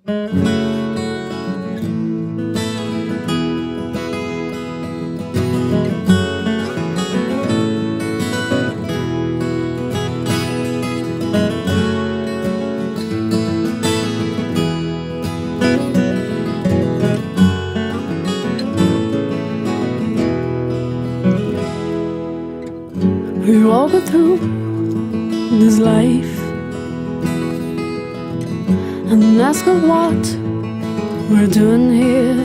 We all go through this life and ask her what we're doing here.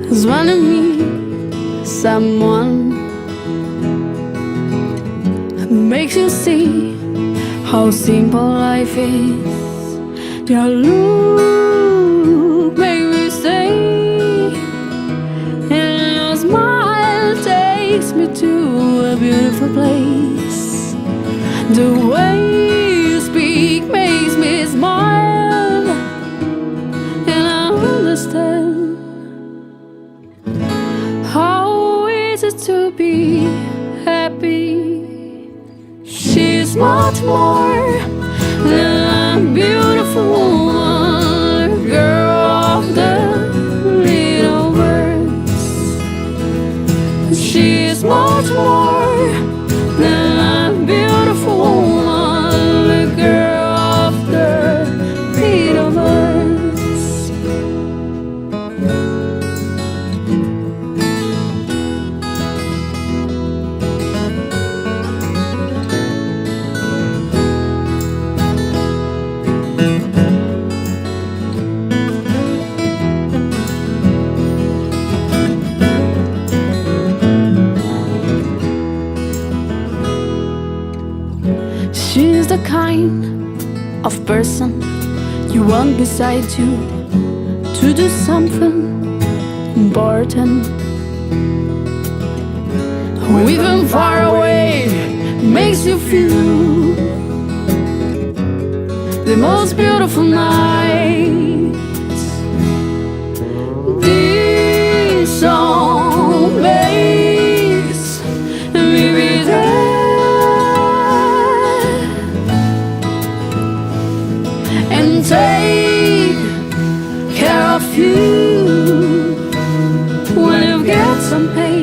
Cause when you meet someone that makes you see how simple life is, your look makes me stay, and your smile takes me to a beautiful place. The way you speak makes me smile, and I understand how is it to be happy. She's much more than a beautiful woman, girl of the little words. She's much more than a beautiful woman, the girl of the little birds. She's the kind of person you want beside you to do something important. Who even far away makes you feel the most beautiful nights. This song makes me be there and take care of you when you get some pain.